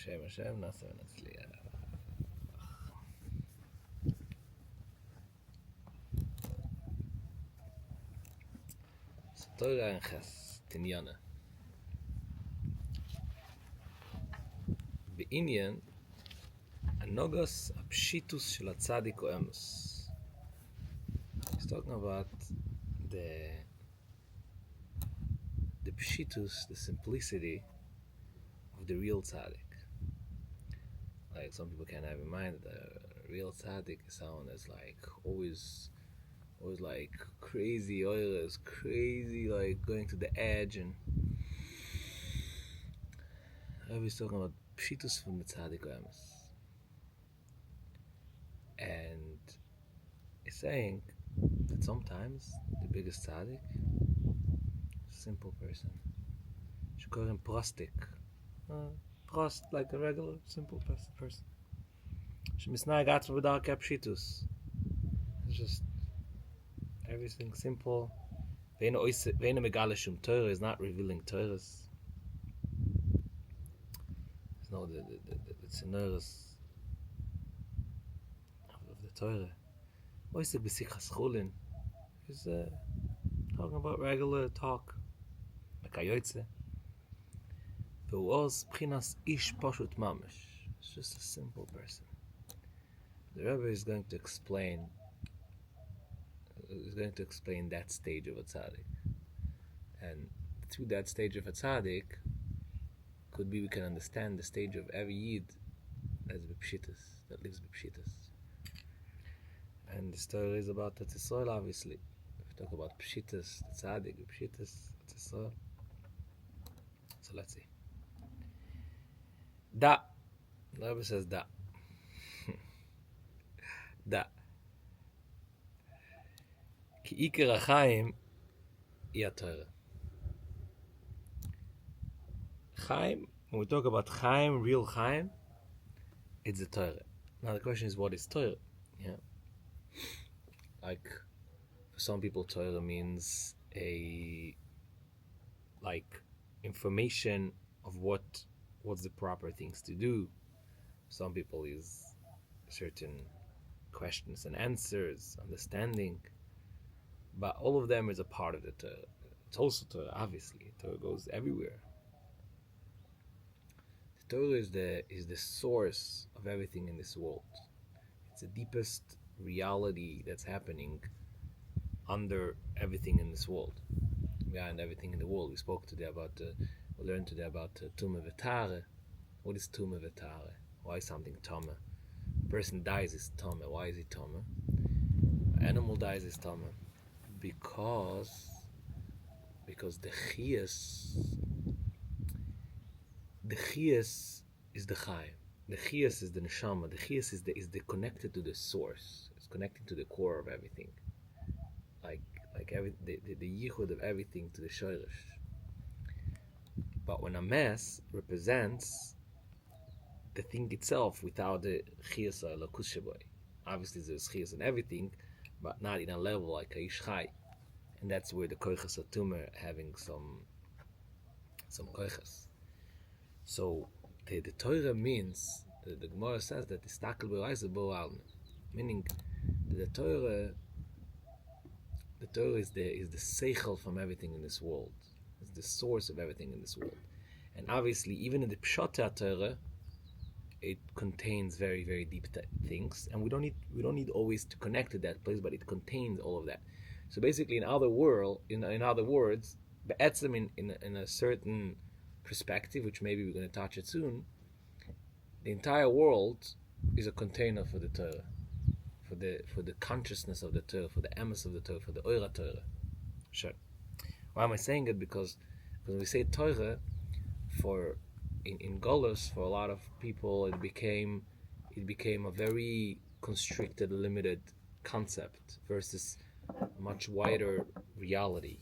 Hashem, nasa v'natzliach. So Torah and Ches, Tneinã. בעניין הנוגos הפשיטוס של הצדיק או אמוס. He's talking about the pshitus, the simplicity of the real tzaddik. Like some people can have in mind that the real tzaddik is someone that's like always like crazy oilers, crazy like going to the edge, and he's talking about pshitus from the tzaddik emes. And he's saying that sometimes the biggest tzaddik is a simple person. Should call him prostic. Prost, like a regular, simple person. Shemisnai gatz v'dar pshitus. It's just everything simple. Ve'ena megala shum Torah is not revealing Torahs. There's no the tzinuras of the Torah. Oisek b'sichas chulin is talking about regular talk. Like hayotze. Ve'uoz b'chinas ish pashut mamish. It's just a simple person. The Rebbe is going to explain that stage of a tzaddik. And through that stage of a tzaddik, could be we can understand the stage of every yid that's b'pshitas, that lives b'pshitas. And the story is about the Yisrael, obviously. If we talk about pshitas, the tzaddik, b'pshitas, Yisrael. So let's see. Da. The Rebbe says da. Da. Ki ikar hachaim hi Torah. Chaim, when we talk about Chaim, real Chaim, it's the Torah. Now the question is, what is Torah? Yeah. Like, for some people, Torah means information of what's the proper things to do. Some people is certain questions and answers, understanding. But all of them is a part of the Torah. It's also Torah, obviously. Torah goes everywhere. The Torah is the source of everything in this world. It's the deepest reality that's happening under everything in this world. Behind everything in the world. We learned today about Tumah v'Tare. What is Tumah v'Tare? Why is something Tumah? A person dies is Tumah. Why is he Tumah? An animal dies is Tumah. Because the chiyas is the chayim. The chiyas is the neshama. The chiyas is the connected to the source. It's connected to the core of everything. Like the yichud of everything to the shoresh. But when a mess represents the thing itself without the chiyas or lakus sheboy, obviously there's chiyas in everything, but not in a level like a ish chai. And that's where the koiches of tumor having some koiches. So the Torah means, the Gemara says that istakel b'rayse bo alme, meaning the Torah is the seichel from everything in this world. It's the source of everything in this world. And obviously, even in the Pshat Torah, it contains very, very deep things, and we don't need always to connect to that place, but it contains all of that. So basically, in other words, be'etzem in a certain perspective, which maybe we're going to touch it soon, the entire world is a container for the Torah, for the consciousness of the Torah, for the emes of the Torah, for the Oira Torah. Sure. Why am I saying it? Because when we say Torah, in Golus, for a lot of people, it became a very constricted, limited concept versus a much wider reality.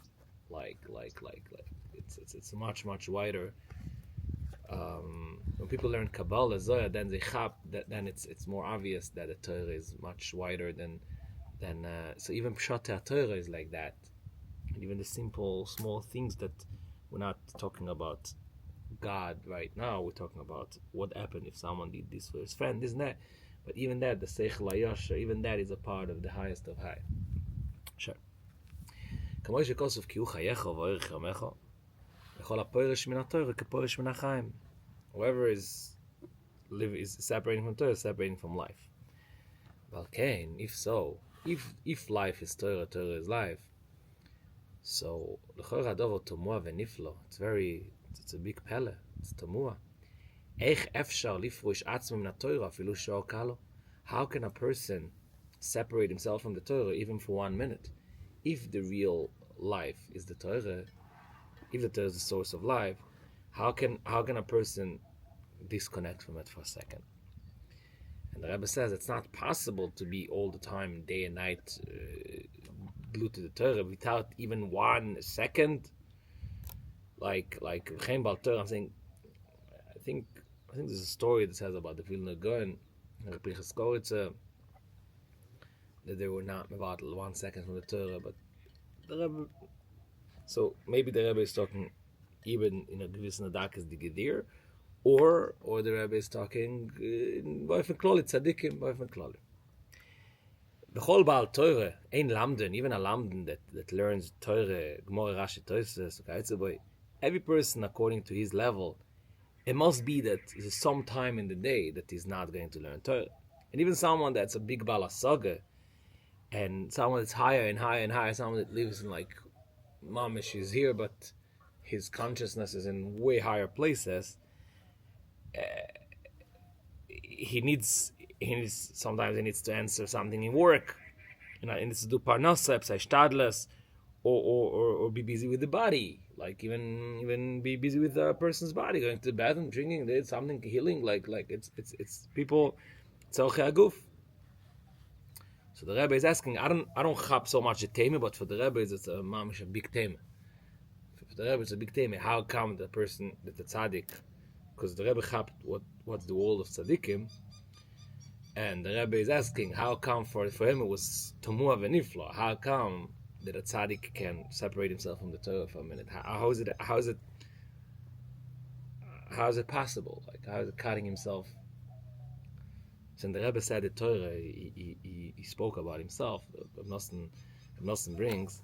Like it's much wider. When people learn Kabbalah, Zohar, then they chap that. Then it's more obvious that the Torah is much wider than. So even Pshat Torah is like that, and even the simple, small things that we're not talking about God right now. We're talking about what happened if someone did this for his friend, isn't that? But even that, the Seichel HaYosher, even that is a part of the highest of high. Sure. כמו שכוסף כי הוא חייך ואורך ימיך, וכל הפורש מן התורה כפורש מן החיים. Whoever is separating from Torah, separating from life. Well, Cain, if so, if life is Torah, Torah is life, so l'chor hadover tomua v'niflo. It's a big pele. It's tomua. Eich efshar lifrush atzmo min haTorah afilu shor kalo. How can a person separate himself from the Torah even for 1 minute? If the real life is the Torah, if the Torah is the source of life, how can a person disconnect from it for a second? And the Rebbe says it's not possible to be all the time, day and night, glued to the Torah without even 1 second. Like Chaim Bal Torah, I'm saying, I think there's a story that says about the Vilna Gaon, that they were not about 1 second from the Torah, but the Rebbe. So maybe the Rebbe is talking even in a gewiss nadak as the Gedir, or the Rebbe is talking in Boifen Kloli, Tzadikim, Boifen Kloli. B'chol Baal Torah, ein Lamden, even a Lamden that learns Torah, Gemara, Rashi, Tosfos, every person according to his level, it must be that there's some time in the day that he's not going to learn Torah. And even someone that's a big Baal Hasaga, and someone that's higher and higher and higher, someone that lives in like Mamish is here, but his consciousness is in way higher places. Sometimes he needs to answer something in work. He needs to do parnasa, shtadlas, or be busy with the body. Like even be busy with a person's body, going to the bathroom, drinking, something healing. Like it's people tzorchei aguf. So the Rebbe is asking, I don't chap so much the tema, but for the Rebbe it's a mamish, a big tema. For the Rebbe it's a big tema. How come the person, that the tzaddik, because the Rebbe chapped what's the world of tzaddikim, and the Rebbe is asking, how come for him it was tomua v'niflo? How come that a tzaddik can separate himself from the Torah for a minute? How is it possible? Like, how is it cutting himself? So the Rebbe said the Torah, he spoke about himself. Nosson brings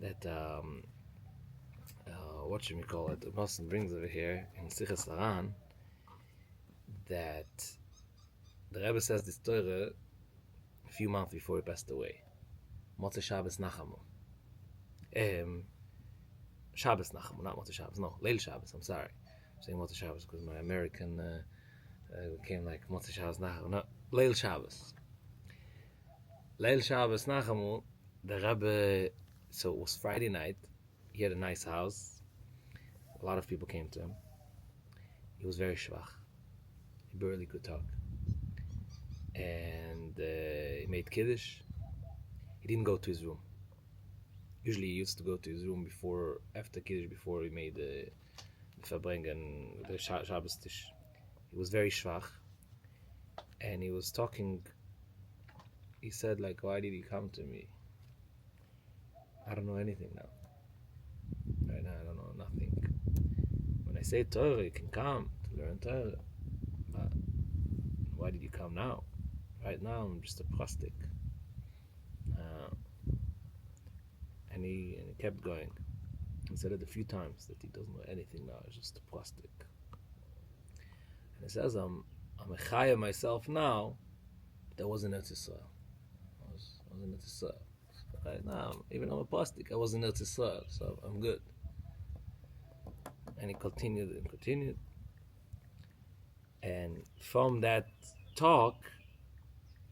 that, what should we call it? Nosson brings over here in Sichas Moharan that the Rebbe says this Torah a few months before he passed away. Motzei Shabbos Nachamu. Shabbos Nachamu, not Motzei Shabbos. No, Leil Shabbos. I'm sorry. I'm saying Motzei Shabbos because my American became like Motzei Shabbos Nachamu. No, Leil Shabbos. Leil Shabbos Nachamu, the Rebbe, so it was Friday night. He had a nice house. A lot of people came to him. He was very schwach. He barely could talk. And he made Kiddush. He didn't go to his room. Usually he used to go to his room after Kiddush, before he made the Verbring and the Shabbos Tish. He was very schwach. And he was talking, he said like, why did he come to me? I don't know anything now. Right now I don't know nothing. When I say Torah, you can come to learn Torah. But why did you come now? Right now I'm just a plastic. And he kept going. He said it a few times that he doesn't know anything now. It's just a plastic. And he says, I'm a chaya myself now. That wasn't Eretz Yisrael. I was in Eretz Yisrael. Right now, even I'm a plastic. I was in Eretz Yisrael, so I'm good. And he continued and continued. And from that talk,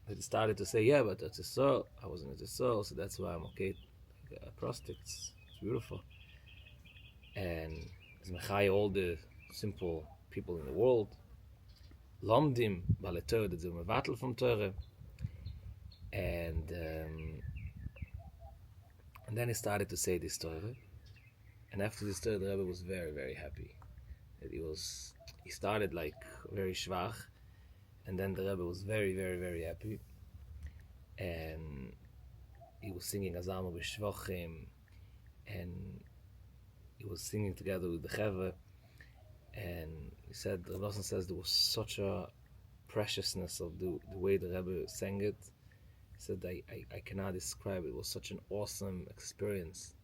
he started to say, yeah, but Eretz Yisrael, I was in Eretz Yisrael, so that's why I'm okay. Prostate, it's beautiful. And it's mechai all the simple people in the world. Lomdim, Bale Torah, that they're mevatel from Torah. And then he started to say this Torah. And after this Torah, the Rebbe was very, very happy. That he started like very schwach. And then the Rebbe was very, very, very happy. And he was singing Azamu B'Shvochim, and he was singing together with the Chevre, And he said, Rav Nosson says there was such a preciousness of the way the Rebbe sang it. He said, I cannot describe it. It was such an awesome experience.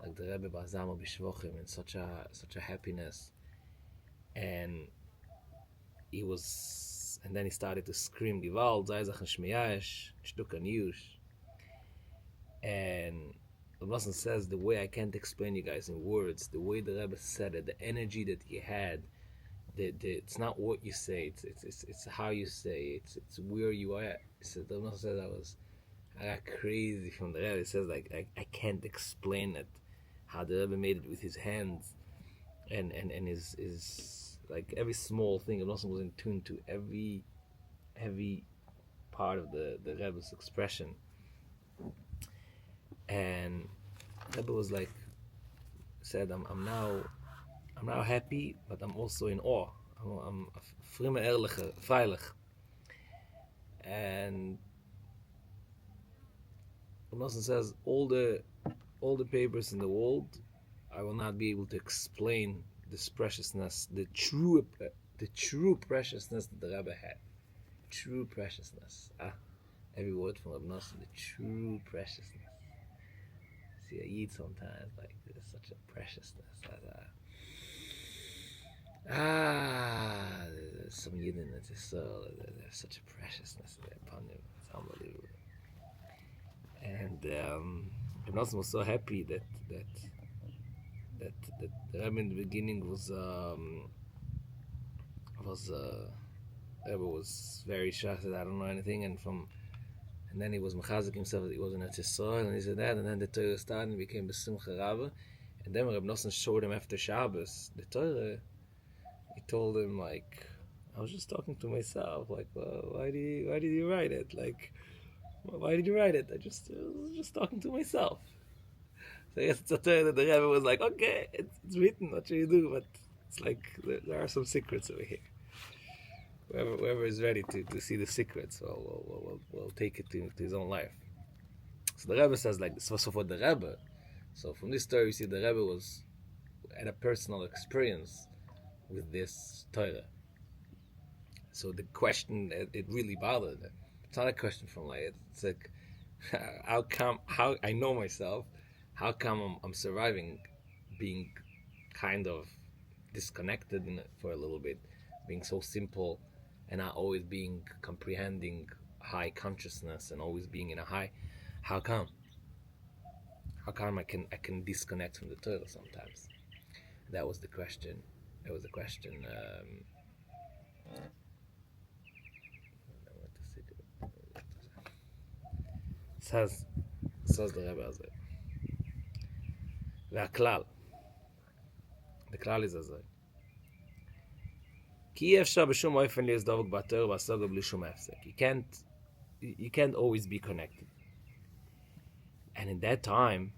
Like the Rebbe Ba'azamo B'Shvochim, and such a happiness. And then he started to scream, Gewalt, Zeizach and Shmiyash, Shtuk and Yush. And Rav Nosson says, the way I can't explain you guys in words, the way the Rebbe said it, the energy that he had, it's not what you say, it's how you say, it's where you are. He said, Rav Nosson says, I got crazy from the Rebbe. He says, like, I can't explain it, how the Rebbe made it with his hands, and his like every small thing. Rav Nosson was in tune to every part of the Rebbe's expression. And Rebbe was like, said, I'm now happy, but I'm also in awe. I'm frime ehrlicher, freilich. And Rav Nosson says, all the papers in the world, I will not be able to explain this preciousness, the true preciousness that the Rebbe had. True preciousness. Every word from Rav Nosson, the true preciousness. See, I eat sometimes, like, there's such a preciousness. There's some Yidden in the soul, there's such a preciousness upon him. It's unbelievable. And Rav Nosson was so happy that the Rebbe in the beginning was Rebbe was very shocked that I don't know anything, and then he was mechazik himself that he was in Eretz Yisrael, and he said that, and then the Torah started and became B'Simcha Rabbah. And then when Rav Nosson showed him after Shabbos the Torah, he told him, like, I was just talking to myself, like, well, why did you write it? Like, why did you write it? I was just talking to myself. So I guess it's a Torah that the Rebbe was like, okay, it's written, what should you do? But it's like, there are some secrets over here. Whoever is ready to see the secrets, will take it to his own life. So the Rebbe says like this. So for the Rebbe, so from this story we see the Rebbe had a personal experience with this Torah. So the question, it really bothered him. It's not a question from like, it's like, how I know myself, how come I'm surviving being kind of disconnected for a little bit, being so simple, and not always comprehending high consciousness and always being in a high. How come? How come I can disconnect from the Torah sometimes? That was the question. It says the Rebbe הזה. והכלל. The klal is הזה. כי אי אפשר בשום אופן להיות דבוק בתורה ובסוגיה בלי שום הפסק. You can't always be connected. And in that time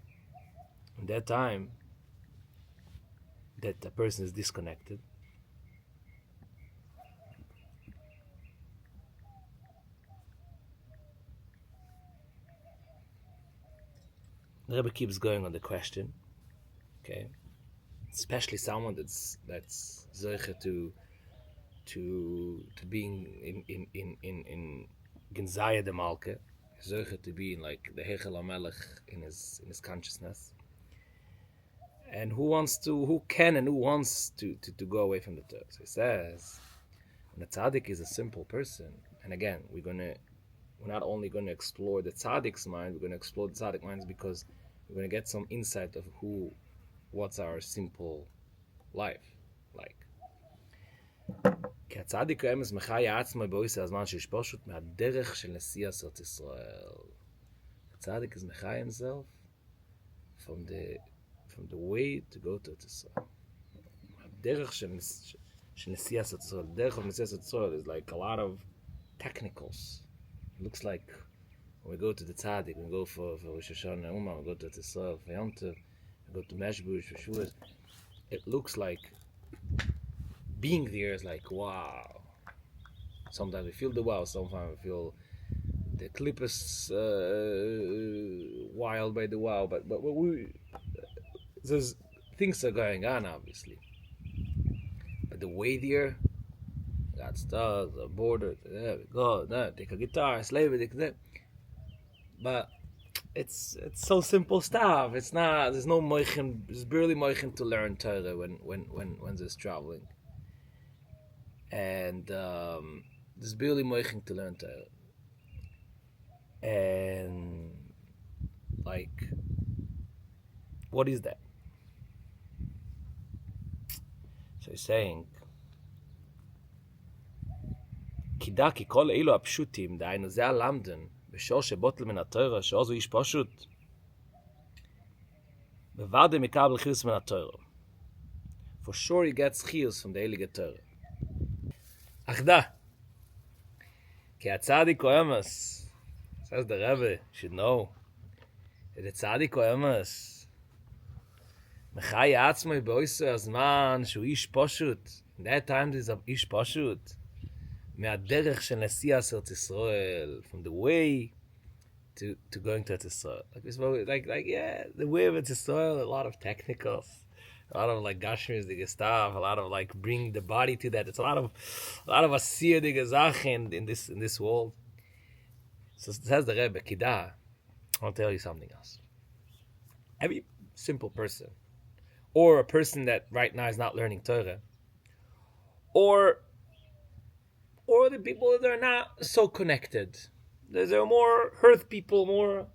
that a person is disconnected, the Rebbe keeps going on the question, okay? Especially someone that's zeicha to being in Genzaya de Malke, zeicha to be in like the Hechel HaMelech in his consciousness, and who can and who wants to go away from the Torah. So he says, when a tzaddik is a simple person, and again we're not only going to explore the tzaddik's mind, we're going to explore the tzaddik minds because we're going to get some insight of what's our simple life like. כי הצדיק האמס מחי עצמו באויסי הזמן שיש פשוט מהדרך של נשיא ארץ ישראל. הצדיק is מחי himself from the way to go to Eretz Yisrael. הדרך של נשיא ארץ ישראל, דרך of נשיא ארץ ישראל is like a lot of technicals. It looks like when we go to the tzaddik, we go for Rosh Hashanah, we go to Eretz Yisrael, for Yom Tov, we go to Meshbush, for Shulas. It looks like being there is like wow. Sometimes we feel the wow, sometimes we feel the clippers wild by the wow, but there's things are going on obviously. the weightier. Got stars, a border. There we go. There, take a guitar, slave it. But it's so simple stuff. It's not. There's no moichin. There's barely moichin to learn Torah when there's traveling, and there's barely moichin to learn Torah, and like, what is that? So he's saying, Kidaki kol eilu apshutim, דהיינו זה הלמדן, בשור שבוטל מן התורה, שור זו איש פשוט, בוודאי מקבל חיוס מן התורה. For sure he gets חיוס from the heilige Torah. אחדה, כי הצדיק הוא אמס, says the Rebbe, should know, that הצדיק הוא אמס, מחי עצמו באויסו הזמן שהוא איש פשוט. In that time he's איש פשוט. מהדרך של נסיעה ארץ ישראל, from the way to going to Eretz Yisrael. Like yeah, the way of Eretz Yisrael, a lot of technicals, a lot of like gashmiz stuff, a lot of like bring the body to that. It's a lot of asiyah Sachen in this world. So it says the Rebbe, Kida, I'll tell you something else. Every simple person, or a person that right now is not learning Torah, or the people that are not so connected. There are more earth people, more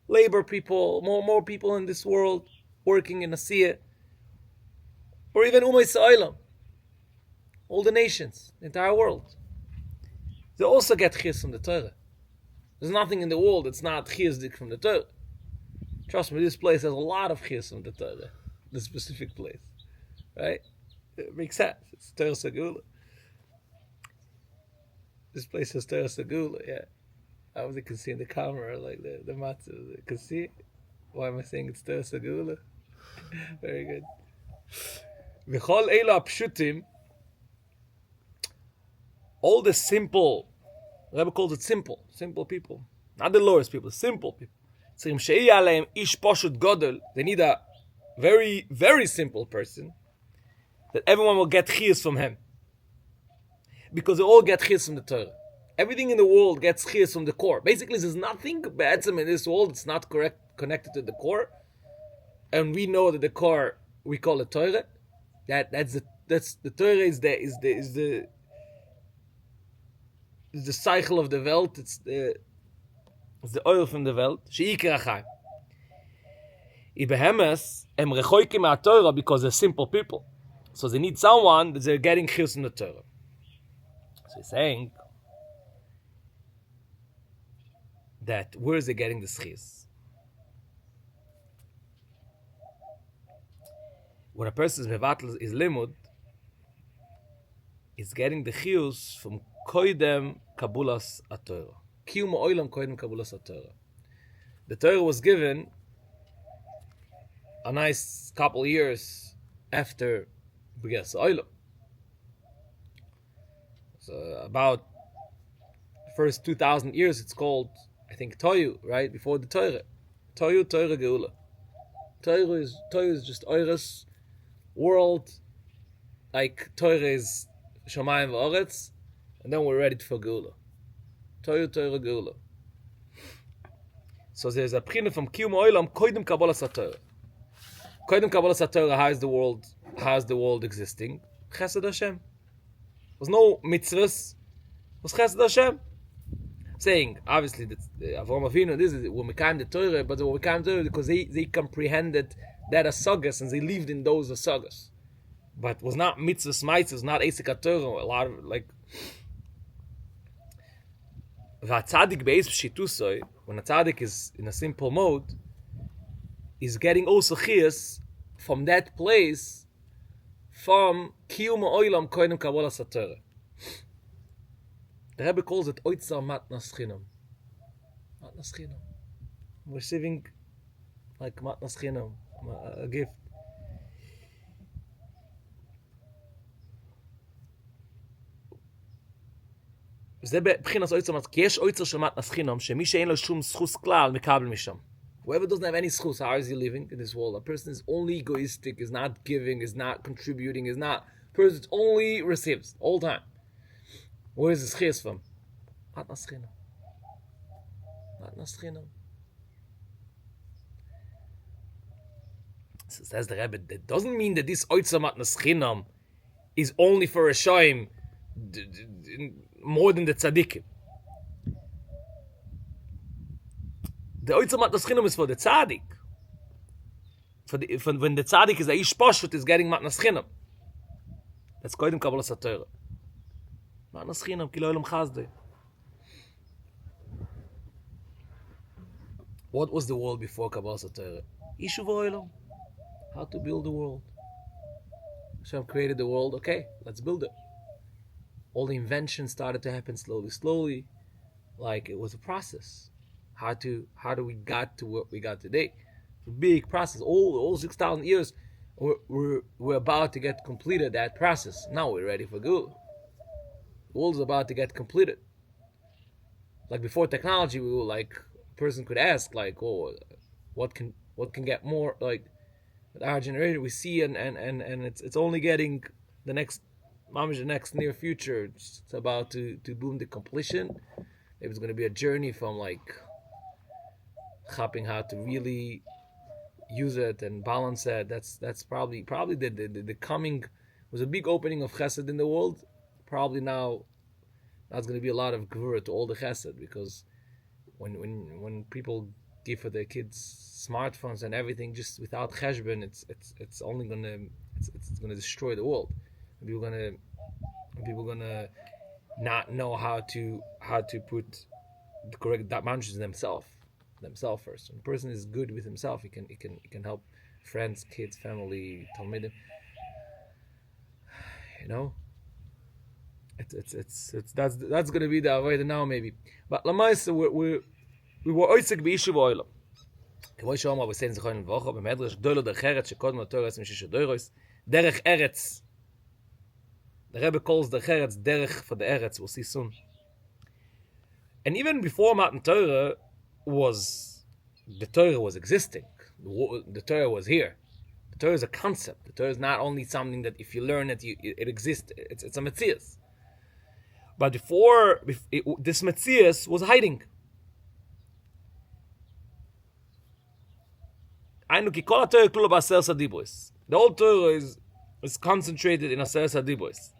labor people, more people in this world working in Asiyah, or even Yisrael, all the nations, the entire world. They also get chiyus from the Torah. There's nothing in the world that's not chiyusdik from the Torah. Trust me, this place has a lot of chiyus from the Torah. This specific place, right? It makes sense. It's Torah Segula. This place has Torah Segula, yeah. I was can see in the camera, like the matzah. You can see. Why am I saying it's Torah Segula? Very good. V'chol eila pshutim. All the simple, the Rebbe calls it simple people, not the lowest people, simple people. Tzrim she'iyeh aleim ish poshut godel. They need a very, very simple person that everyone will get chiyus from him. Because they all get chiyus from the Torah. Everything in the world gets chiyus from the core. Basically, there's nothing ba'atzim in this world that's not connected to the core. And we know that the core, we call it Torah. That's the Torah is the cycle of the Welt. It's the oil from the Welt. She'ikar achayim. Ibehemes em rechoikim ha'Torah because they're simple people. So they need someone that they're getting chiyus from the Torah. So he's saying that where is he getting the chiyus? When a person is mevatel is limud, is getting the chiyus from koidem kabulas aTorah. Kiyum oilam koidem kabulas aTorah. The Torah was given a nice couple years after B'gas Oilam. So about the first 2,000 years, it's called, I think, Toyu, right? Before the Torah. Toyu, Torah, Geula. Toyu is just Eretz, world, like Torah is Shamayim v'Eretz, and then we're ready for Geula. Toyu, Torah, Geula. So there's a p'china from Kiyum Oilam, Koidem Kabbalas HaTorah. Koidem Kabbalas HaTorah, how's the world existing? Chesed Hashem. There's no mitzvahs. Was Chesed Hashem. Saying, obviously, that Avraham Avinu, this is when we came the Torah, but when we came to Torah because they comprehended that asagas and they lived in those asagas. But was not mitzvahs, mitzvahs, not Esek Torah, a lot of like. V'atzadik be'ez p'shitusoi, when a tzaddik is in a simple mode, is getting also chiyus from that place, from kiyum oilam koinem kabbalas haTorah. The Rebbe calls it oitzar matnas chinam. Matnas chinam. Receiving like matnas chinam, a gift. זה בבחינס אויצר, כי יש אויצר של מתנס חינם, שמי שאין לו שום זכוס כלל, מקבל משם. Whoever doesn't have any schus, how is he living in this world? A person is only egoistic, is not giving, is not contributing, is not person only receives all the time. Where is the schias from? Matnas chinam. Matnas chinam. So says the Rebbe, that doesn't mean that this oitza matnas chinam is only for a shaim more than the tzaddikim. The oitza matnas chinam is for the tzaddik. For when the tzaddik is a ish pashut is getting matnas chinam. That's koydem kabbalas Torah. Matnas chinam ki lo olam chazdei. What was the world before kabbalas Torah? Ishuv olam. How to build the world. Hashem created the world. Okay, let's build it. All the inventions started to happen slowly. Like it was a process. How do we got to what we got today? It's a big process. All 6,000 years, we're about to get completed that process. Now we're ready for good. The world is about to get completed. Like before technology, we were like, a person could ask like, oh, what can get more like. Our generation, we see, and it's only getting the next near future. It's about to boom the completion. Maybe it's going to be a journey from like chopping how to really use it and balance it. That's probably the coming was a big opening of chesed in the world. Probably now that's going to be a lot of gevurah to all the chesed, because when people give for their kids smartphones and everything just without cheshbon, it's only gonna destroy the world. People gonna not know how to put the correct dimensions themselves first. When a person is good with himself, he can help friends, kids, family, talmidim. You know, that's gonna be the avodah now maybe. But lamaisa we were oisik b'ishuv oilam. K'voi shomar v'sein zichon v'ocho b'medrash gdoilo derech Eretz shekodmo Torah mishishu doiros derech Eretz. The Rebbe calls derech Eretz derech for the Eretz. We'll see soon. And even before Matan Torah the Torah was existing. The Torah was here. The Torah is a concept. The Torah is not only something that if you learn it, it exists. It's a metzias. But before this metzias was hiding. The whole Torah is concentrated in Aser Sadibos.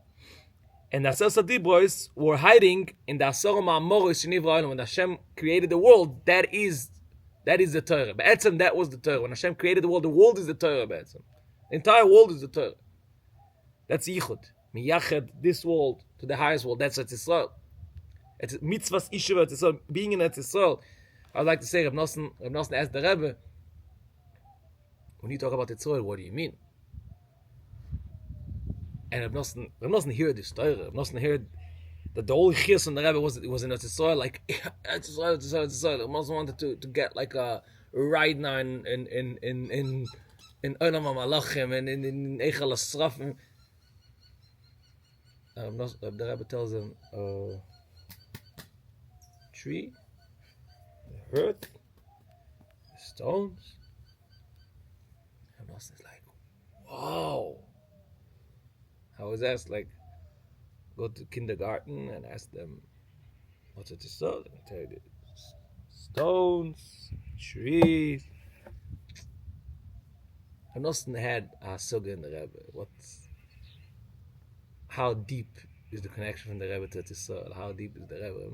And the Aser Sadibos were hiding in the Asor Ma'amoros Shenivra Olam. When Hashem created the world, that is the Torah. Be'etzem, that was the Torah. When Hashem created the world is the Torah. Be'etzem. The entire world is the Torah. That's Yichud. Miyached this world to the highest world. That's Eretz Yisrael. It's mitzvahs ishuv Eretz Yisrael. Being in Eretz Yisrael, I would like to say, Reb Nosson asked the Rebbe, when you talk about Yisrael, what do you mean? And Reb Nosson heard this Torah. Reb Nosson heard that the whole chiyas on the Rebbe was in Eretz Yisrael, like Eretz Yisrael. Reb Nosson wanted to get like a ride now in Olam HaMalachim and in Eichel HaSrafim. The Rebbe tells him, tree, the earth, the stones. And Nosson is like, whoa. I was asked, like, go to kindergarten and ask them, what's it to say? They tell you stones, trees. And Nosson had a suga in the Rebbe. How deep is the connection from the Rebbe to Yisrael? How deep is the Rebbe?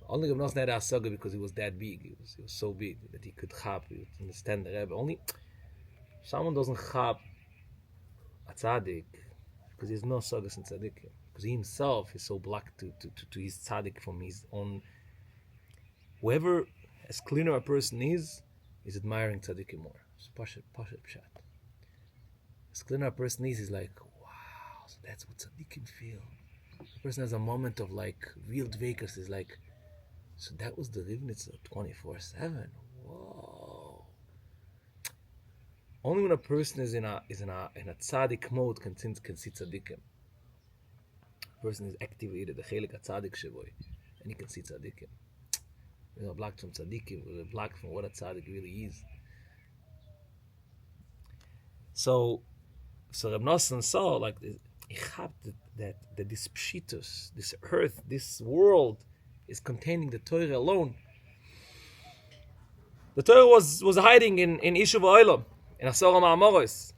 Only Nosson had a suga because he was that big. He was so big that he could chap, he would understand the Rebbe. Only someone doesn't chap a tzaddik because there's no sugas in tzaddikim. Because he himself is so black to his tzaddik from his own. Whoever, as cleaner a person is admiring tzaddikim more. It's pashat pshat. As cleaner a person is, he's like, wow, so that's what tzaddikim feel. The person has a moment of like real dveikus, is like, so that was the Rivnitz 24/7. Whoa. Only when a person is in a tzaddik mode can see tzaddikim. A person is activated the chelik tzaddik sheboy, and he can see tzaddikim. We're blocked from tzaddikim. We're blocked from what a tzaddik really is. So Reb Nosson saw like that this pshitus, this earth, this world is containing the Torah alone. The Torah was hiding in Ishuv Olam, in Asora Ma'amoros.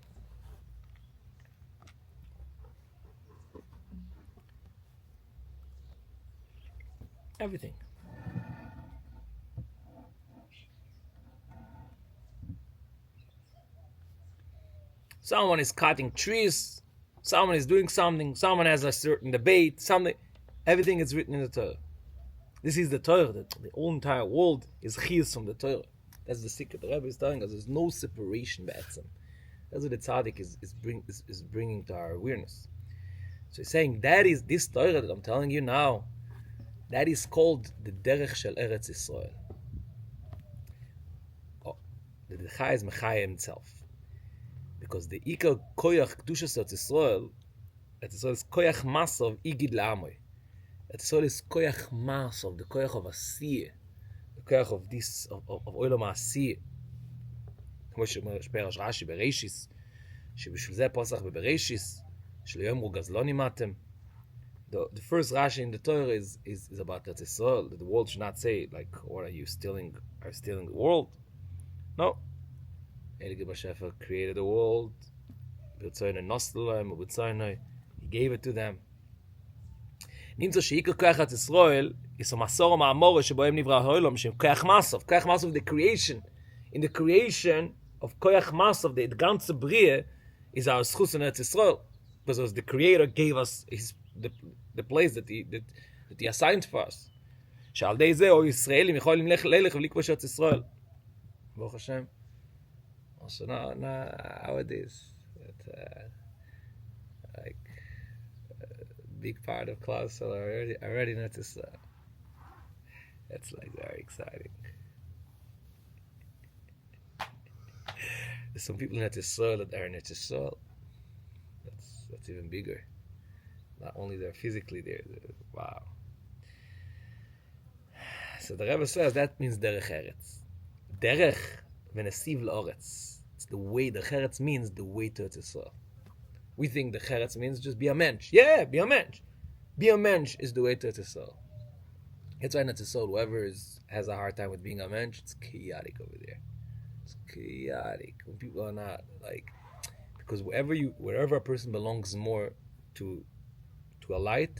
Everything. Someone is cutting trees, someone is doing something, someone has a certain debate, something. Everything is written in the Torah. This is the Torah. The whole entire world is chiyus from the Torah. That's the secret. The Rebbe is telling us there's no separation b'etzem. That's what the tzaddik is bringing to our awareness. So he's saying that is this Torah that I'm telling you now. That is called the Derech shel Eretz Yisrael. Oh, the Derech is Mechayim himself. Because the Ikar Koyach Kedushas Eretz Yisrael is Koyach Masov Igid La'amoy. Eretz Yisrael is Koyach Masov, the Koyach of Asiyah, the Koyach of this, of Olam Asiyah. כמו שפרש רש"י בראשיס, שבשביל זה פוסח בבראשיס, שלא יאמרו גזלו נימדתם. The first Rashi in the Torah is about Eretz Yisrael. The world should not say, like, what are you stealing? Are you stealing the world? No. Elige Bashefer created the world. He gave it to them. נמצא שעיקר כוח Eretz Yisrael is a מסור המאמורה שבהם נברא העולם, שהם כוח מסוף. כוח מסוף, the creation. In the creation of כוח מסוף, the ganze Brie, is our schus in Eretz Yisrael. Because the Creator gave us the place that he assigned for us. שעל די זה, או ישראלים יכולים ללך ולכבוש ארץ ישראל. ברוך השם. Also nowadays, big part of class are already in Eretz Yisrael. That's like very exciting. There's some people in Eretz Yisrael that are in Eretz Yisrael. That's even bigger. Not only they're physically there, wow. So the Rebbe says that means Derech Eretz. Derech v'nesiv l'oretz. It's the way. The Eretz means the way to Eretz Yisrael. We think the Eretz means just be a mensch. Yeah, be a mensch. Be a mensch is the way to Eretz Yisrael. It's why in Eretz Yisrael, whoever has a hard time with being a mensch, it's chaotic over there. It's chaotic. When people are not like, because wherever a person belongs more to a light,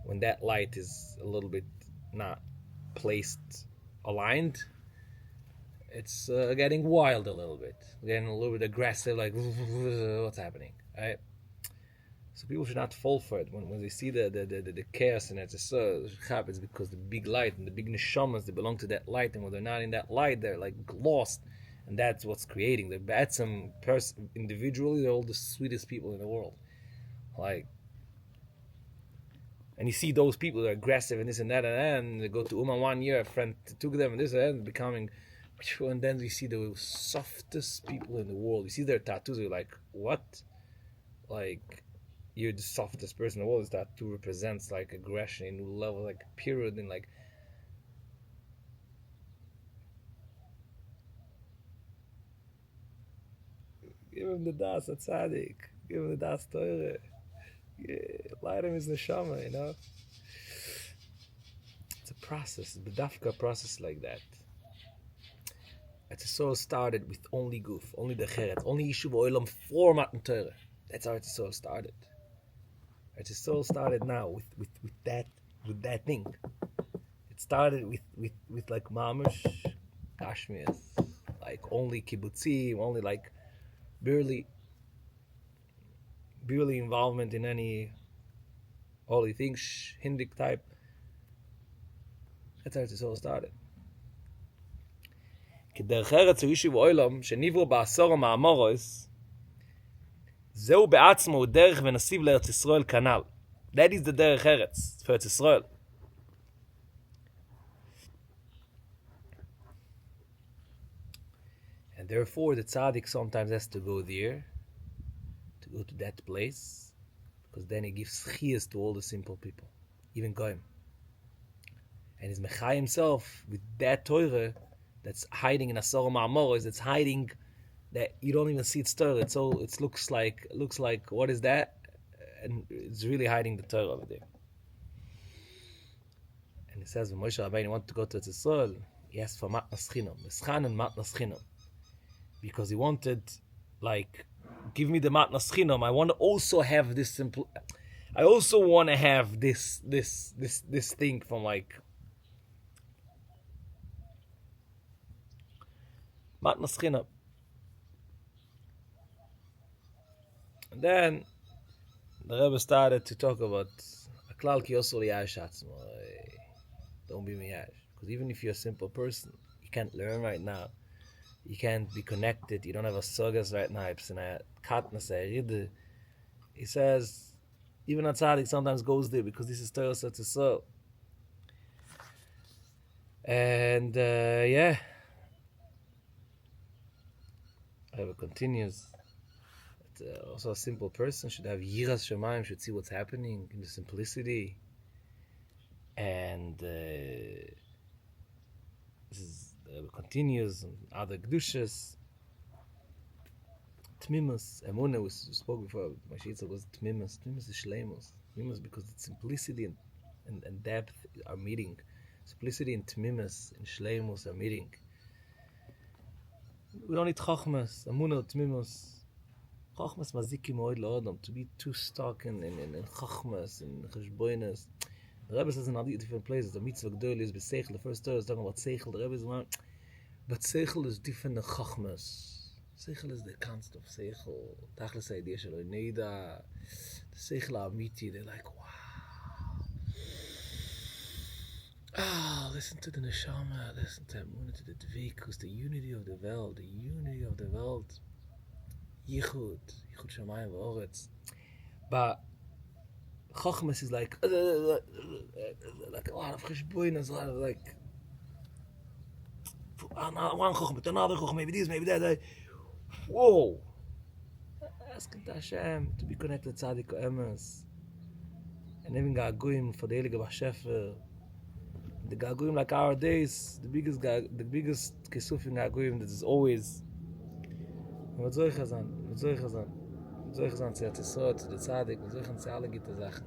when that light is a little bit not placed aligned, it's getting wild a little bit, getting a little bit aggressive, like what's happening, right? So people should not fall for it when they see the chaos in it. It happens because the big light and the big neshamas, they belong to that light, and when they're not in that light, they're like lost, and that's what's creating the batsam person. Individually, they're all the sweetest people in the world, like. And you see those people that are aggressive and this and that, and they go to Uman 1 year, a friend took them and this and that, and becoming, and then you see the softest people in the world. You see their tattoos, you're like, what? Like, you're the softest person in the world. This tattoo represents like aggression in level, like period, and like. Give him the das tzaddik. Give him the das Torah. Yeah, light him is neshama, you know. It's a process, the dafka process like that. It's so started with only guf, only the cheret, only yishuv oilam for matan Torah. That's how it's so started. It's so started now with that thing. It started with like mamish, kashmirs, like only kibbutzim, only like barely involvement in any holy things, Hindik type. That's how it all started. כדרך ארץ הוא יישוב עולם שנברו בעשור המאמורוס, זהו בעצמו הוא דרך ונסיב לארץ ישראל כנ"ל. That is the דרך ארץ for ארץ ישראל. And therefore the tzaddik sometimes has to go there, to go to that place, because then he gives chiyas to all the simple people, even Goyim. And he's mechai himself with that Torah that's hiding in Asor Ma'amoros, it's hiding that you don't even see it's Torah. It looks like what is that? and it's really hiding the Torah over there. And it says when Moshe Rabbeinu wanted to go to Yisrael, he asked for matnas chinam, meschan and matnas chinam, because he wanted, like, give me the matnas chinam. I want to also have this simple. I also want to have this thing from, like, matnas chinam. And then the Rebbe started to talk about aklal ki osol yash atzmo. Don't be miyash, because even if you're a simple person, you can't learn right now. You can't be connected. You don't have a sogas right now. He says, even a tzaddik sometimes goes there because this is Torah Satzisol. And yeah, Rebbe continues. Also, a simple person should have yiras shamayim, should see what's happening in the simplicity. And this is continues and other gdushas, tmimus, emunah. We spoke before. My shitza was tmimus. Tmimus is shleimus. Tmimus because the simplicity and depth are meeting. Simplicity and tmimus and shleimus are meeting. We don't need chachmas, emunah, tmimus. Chachmas mazikim oid laodam, to be too stuck in chachmas and cheshboinas. The Rebbe says in all different places, the mitzvah gdol is b'seichel. The first Torah is talking about seichel. The Rebbe is one, but seichel is different than chachmas. Seichel is the concept of seichel. Tachlis idea shelo neida. The seichel amiti. They're like, wow. Ah, listen to the neshama. Listen to emunah, to the dvikus, the unity of the world, the unity of the world. Yichud shamayim v'oretz. But Chachmas is like a lot of cheshboinas, a lot of like one Chachma, another Chachma, maybe this, maybe that. Whoa! Asking Hashem to be connected to Tzaddik Emes, and even Gaguim for the Heilige Bashefer. The Gaguim like our days, the biggest kesuf in Gaguim that is always. V'zoy Chazan. Zu Eretz zu der Tzaddik, zu alle gute Sachen.